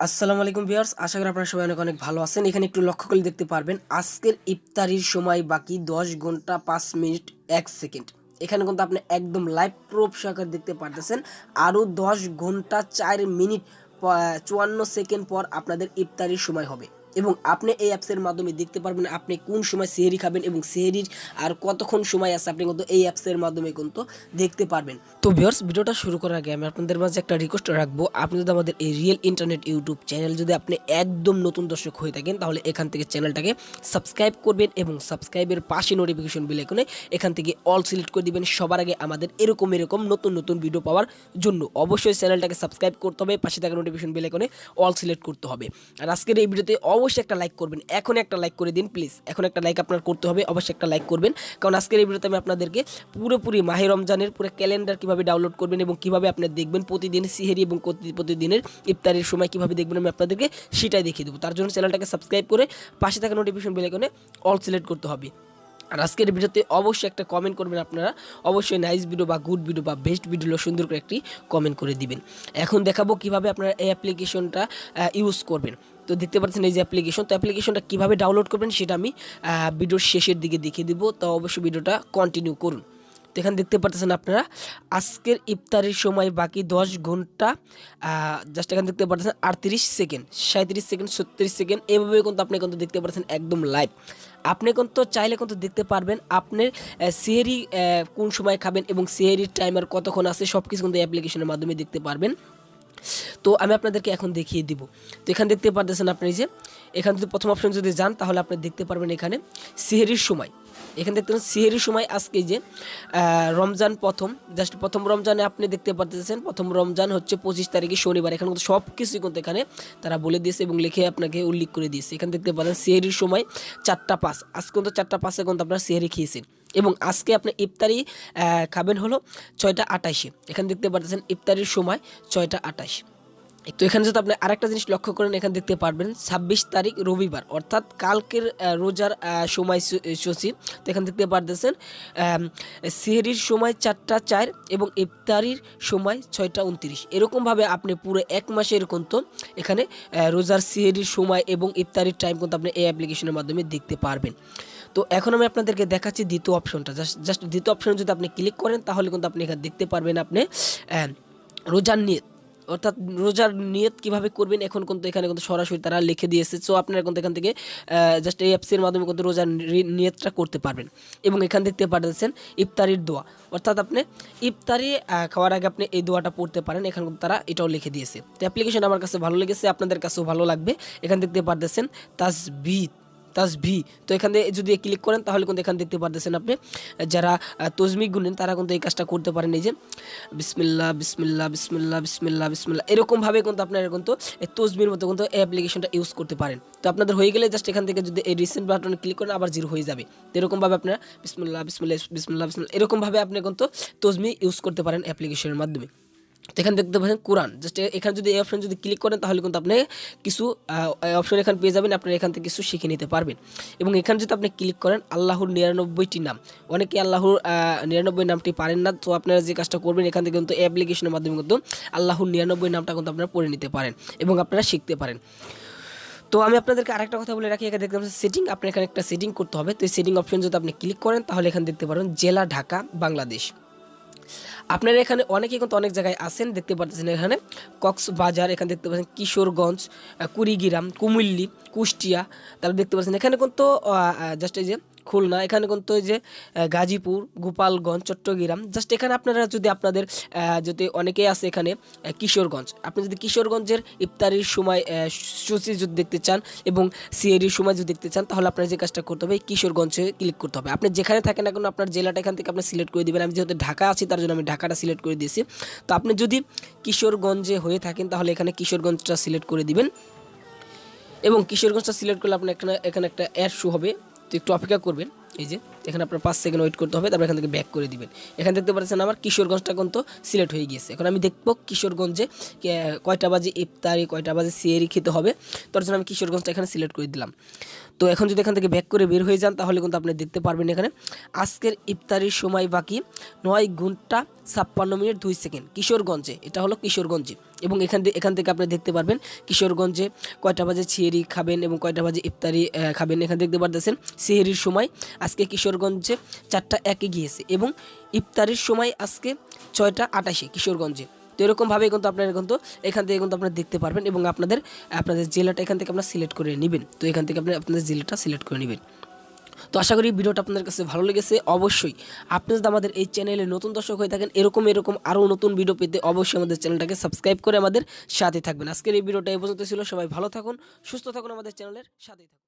আসসালামু আলাইকুম ভিউয়ার্স, আশা করি আপনারা সবাই অনেক অনেক ভালো আছেন। এখানে একটু লক্ষ্য করলে দেখতে পারবেন আজকের ইফতারির সময় বাকি ১০ ঘন্টা ৫ মিনিট ১ সেকেন্ড। এখানে কিন্তু আপনি একদম লাইভ প্রুফ সহকারে দেখতে পারতেছেন। আরও ১০ ঘন্টা ৪ মিনিট ৫৪ সেকেন্ড পর আপনাদের ইফতারির সময় হবে এবং আপনি এই অ্যাপসের মাধ্যমে দেখতে পারবেন আপনি কোন সময় সেহরি খাবেন এবং সেহরির আর কতক্ষণ সময় আছে আপনি কিন্তু এই অ্যাপসের মাধ্যমে কিন্তু দেখতে পারবেন। তো ভিউয়ার্স, ভিডিওটা শুরু করার আগে আমি আপনাদের মাঝে একটা রিকোয়েস্ট রাখবো, আপনি যদি আমাদের এই রিয়েল ইন্টারনেট ইউটিউব চ্যানেল যদি আপনি একদম নতুন দর্শক হয়ে থাকেন তাহলে এখান থেকে চ্যানেলটাকে সাবস্ক্রাইব করবেন এবং সাবস্ক্রাইবের পাশে নোটিফিকেশন বেল আইকনে এখান থেকে অল সিলেক্ট করে দিবেন সবার আগে আমাদের এরকম নতুন নতুন ভিডিও পাওয়ার জন্য। অবশ্যই চ্যানেলটাকে সাবস্ক্রাইব করতে হবে, পাশে থাকা নোটিফিকেশন বেল আইকনে অল সিলেক্ট করতে হবে। আর আজকের এই ভিডিওতে অবশ্যই একটা লাইক করবেন, এখন একটা লাইক করে দিন প্লিজ, এখন একটা লাইক আপনার করতে হবে, অবশ্যই একটা লাইক করবেন। কারণ আজকের এই ভিডিওতে আমি আপনাদেরকে পুরোপুরি মাহে রমজানের পুরো ক্যালেন্ডার কিভাবে ডাউনলোড করবেন এবং কিভাবে আপনি দেখবেন প্রতিদিন সিহরি এবং প্রতিদিনের ইফতারের সময় কিভাবে দেখবেন আমি আপনাদেরকে সেটাই দেখিয়ে দেবো। তার জন্য চ্যানেলটাকে সাবস্ক্রাইব করে পাশে থাকা নোটিফিকেশন বেল আইকনে অল সিলেক্ট করতে হবে। আর আজকের ভিডিওতে অবশ্যই একটা কমেন্ট করবেন আপনারা, অবশ্যই নাইস ভিডিও বা গুড ভিডিও বা বেস্ট ভিডিও সুন্দর করে একটি কমেন্ট করে দিবেন। এখন দেখাবো কিভাবে আপনারা এই অ্যাপ্লিকেশনটা ইউজ করবেন। তো দেখতে পাচ্ছেন এই যে অ্যাপ্লিকেশন, তো অ্যাপ্লিকেশনটা কীভাবে ডাউনলোড করবেন সেটা আমি ভিডিওর শেষের দিকে দেখিয়ে দিব, তো অবশ্যই ভিডিওটা কন্টিনিউ করুন। তো এখানে দেখতে পাচ্ছেন আপনারা আজকের ইফতারের সময় বাকি ১০ ঘন্টা জাস্ট এখানে দেখতে পাচ্ছেন ৩৮ সেকেন্ড ৩৭ সেকেন্ড ৩৬ সেকেন্ড এভাবে কিন্তু আপনি কিন্তু দেখতে পাচ্ছেন একদম লাইভ। আপনি কিন্তু চাইলে কিন্তু দেখতে পারবেন আপনার সেহরি কোন সময় খাবেন এবং সেহরির টাইমার কতক্ষণ আছে সব কিছু কিন্তু অ্যাপ্লিকেশনের মাধ্যমে দেখতে পারবেন। তো আমি আপনাদেরকে এখন দেখিয়ে দিব। তো এখানে দেখতে পারতেছেন আপনি যে এখানে যদি প্রথম অপশন যদি যান তাহলে আপনি দেখতে পারবেন এখানে সেহরির সময়। এখানে দেখতে পাচ্ছেন সেহরির সময় আজকে যে রমজান প্রথম রমজানে আপনি দেখতে পারতেছেন প্রথম রমজান হচ্ছে ২৫ তারিখে শনিবার। এখানে কিন্তু সব কিছুই কিন্তু এখানে তারা বলে দিয়েছে এবং লিখে আপনাকে উল্লেখ করে দিয়েছে। এখানে দেখতে পাচ্ছেন সেহরির সময় ৪টা ৫, আজকে কিন্তু ৪টা ৫ কিন্তু আপনারা সেহরি খেয়েছেন এবং আজকে আপনি ইফতারি খাবেন হলো ৬টা ২৮-এ। এখানে দেখতে পাচ্ছেন ইফতারির সময় ৬টা ২৮। তো এখানে যদি আপনি আরেকটা জিনিস লক্ষ্য করেন, এখানে দেখতে পারবেন ২৬ তারিখ রবিবার অর্থাৎ কালকের রোজার সময়সূচি। তো এখানে দেখতে পারতেছেন সেহরির সময় ৪টা ৪ এবং ইফতারির সময় ৬টা ২৯। এরকমভাবে আপনি পুরো এক মাসের কিন্তু এখানে রোজার সেহরির সময় এবং ইফতারির টাইম কিন্তু আপনি এই অ্যাপ্লিকেশনের মাধ্যমে দেখতে পারবেন। তো এখন আমি আপনাদেরকে দেখাচ্ছি দ্বিতীয় অপশনটা। জাস্ট দ্বিতীয় অপশনে যদি আপনি ক্লিক করেন তাহলে কিন্তু আপনি এখানে দেখতে পারবেন আপনি রোজার নিয়ত, অর্থাৎ রোজার নিয়ত কীভাবে করবেন এখন কিন্তু এখানে কিন্তু সরাসরি তারা লিখে দিয়েছে। সো আপনারা কিন্তু এখান থেকে জাস্ট এই অ্যাপসের মাধ্যমে কিন্তু রোজার নিয়তটা করতে পারবেন। এবং এখান দেখতে পাচ্ছেন ইফতারির দোয়া, অর্থাৎ আপনি ইফতারি খাওয়ার আগে আপনি এই দোয়াটা পড়তে পারেন। এখানে কিন্তু তারা এটাও লিখে দিয়েছে। তো অ্যাপ্লিকেশন আমার কাছে ভালো লেগেছে, আপনাদের কাছেও ভালো লাগবে। এখানে দেখতে পাচ্ছেন তাসবিহ। তো এখানে যদি ক্লিক করেন তাহলে কিন্তু এখানে দেখতে পাচ্ছেন আপনি যারা তসবিহ গুনেন তারা কিন্তু এই কাজটা করতে পারেন। এই যে বিসমিল্লাহ বিসমিল্লাহ বিসমিল্লাহ বিসমিল্লাহ বিসমিল্লাহ এরকমভাবে কিন্তু আপনারা কিন্তু এই তসবিহর মতো কিন্তু এই অ্যাপ্লিকেশনটা ইউজ করতে পারেন। তো আপনাদের হয়ে গেলে জাস্ট এখান থেকে যদি এই রিসেন্ট বাটনে ক্লিক করেন আবার 0 হয়ে যাবে। তো এরকমভাবে আপনারা বিসমিল্লাহ বিসমিল্লাহ বিসমিল্লাহ বিসমিল্লাহ এরকমভাবে আপনি কিন্তু তসবিহ ইউজ করতে পারেন অ্যাপ্লিকেশনের মাধ্যমে। তো এখানে দেখতে পাচ্ছেন কোরআন, জাস্ট এখানে যদি এই অপশন যদি ক্লিক করেন তাহলে কিন্তু আপনি কিছু অপশন এখানে পেয়ে যাবেন, আপনারা এখান থেকে কিছু শিখে নিতে পারবেন। এবং এখানে যদি আপনি ক্লিক করেন আল্লাহর ৯৯টি নাম, অনেকে আল্লাহর ৯৯ নামটি পারেন না। তো আপনারা যে কাজটা করবেন এখান থেকে কিন্তু অ্যাপ্লিকেশনের মাধ্যমে কিন্তু আল্লাহর ৯৯ নামটা কিন্তু আপনারা পড়ে নিতে পারেন এবং আপনারা শিখতে পারেন। তো আমি আপনাদেরকে আরেকটা কথা বলে রাখি, এখানে দেখতে পাচ্ছেন সেটিং, আপনার এখানে একটা সেটিং করতে হবে। তো এই সেটিং অপশন যদি আপনি ক্লিক করেন তাহলে এখানে দেখতে পারেন জেলা ঢাকা বাংলাদেশ। আপনারা এখানে অনেকেই কিন্তু অনেক জায়গায় আসেন, দেখতে পাচ্ছেন এখানে কক্সবাজার, এখানে দেখতে পাচ্ছেন কিশোরগঞ্জ, কুড়িগ্রাম, কুমিল্লি, কুষ্টিয়া, তারপর দেখতে পাচ্ছেন এখানে কিন্তু জাস্ট এই যে খুলনা, এখানে কিন্তু এই যে গাজীপুর, গোপালগঞ্জ, চট্টগ্রাম। জাস্ট এখানে আপনারা যদি আপনাদের যদি অনেকেই আছে এখানে কিশোরগঞ্জ, আপনি যদি কিশোরগঞ্জের ইফতারির সময় সূচি যদি দেখতে চান এবং সিএরির সময় যদি দেখতে চান তাহলে আপনার যে কাজটা করতে হবে কিশোরগঞ্জে ক্লিক করতে হবে। আপনি যেখানে থাকেন না কেন আপনার জেলাটা এখান থেকে আপনি সিলেক্ট করে দেবেন। আমি যেহেতু ঢাকা আছি তার জন্য আমি ঢাকাটা সিলেক্ট করে দিয়েছি। তো আপনি যদি কিশোরগঞ্জে হয়ে থাকেন তাহলে এখানে কিশোরগঞ্জটা সিলেক্ট করে দিবেন এবং কিশোরগঞ্জটা সিলেক্ট করলে আপনার এখানে একটা অ্যাড শো হবে। তো একটু অপেক্ষা করবেন, এই যে এখানে আপনার 5 সেকেন্ড ওয়েট করতে হবে, তারপর এখান থেকে ব্যাক করে দিবেন। এখানে দেখতে পাচ্ছেন আমার কিশোরগঞ্জটা কিন্তু সিলেক্ট হয়ে গিয়েছে। এখন আমি দেখবো কিশোরগঞ্জে কয়টা বাজে ইফতারি, কয়টা বাজে সিএরি খেতে হবে, তার জন্য আমি কিশোরগঞ্জটা এখানে সিলেক্ট করে দিলাম। তো এখন যদি এখান থেকে ব্যাক করে বের হয়ে যান তাহলে কিন্তু আপনি দেখতে পারবেন এখানে আজকের ইফতারির সময় বাকি 9 ঘন্টা 56 মিনিট 2 সেকেন্ড কিশোরগঞ্জে, এটা হলো কিশোরগঞ্জে। এবং এখান থেকে আপনি দেখতে পারবেন কিশোরগঞ্জে কয়টা বাজে সিহেরি খাবেন এবং কয়টা বাজে ইফতারি খাবেন। এখানে দেখতে পারতেছেন সিহেরির সময় আজকে কিশোরগঞ্জে 4টা 1-এ গিয়েছে এবং ইফতারির সময় আজকে 6টা 28-এ কিশোরগঞ্জে। তো এরকমভাবে কিন্তু আপনারা কিন্তু এখান থেকে কিন্তু আপনারা দেখতে পারবেন এবং আপনাদের জেলাটা এখান থেকে আপনারা সিলেক্ট করে নেবেন। তো এখান থেকে আপনি আপনাদের জেলাটা সিলেক্ট করে নেবেন। তো আশা করি ভিডিওটা আপনাদের কাছে ভালো লেগেছে। অবশ্যই আপনি যদি আমাদের এই চ্যানেলে নতুন দর্শক হয়ে থাকেন, এরকম আরও নতুন ভিডিও পেতে অবশ্যই আমাদের চ্যানেলটাকে সাবস্ক্রাইব করে আমাদের সাথে থাকবেন। আজকের এই ভিডিওটা এই পর্যন্ত ছিল। সবাই ভালো থাকুন, সুস্থ থাকুন, আমাদের চ্যানেলের সাথেই থাকুন।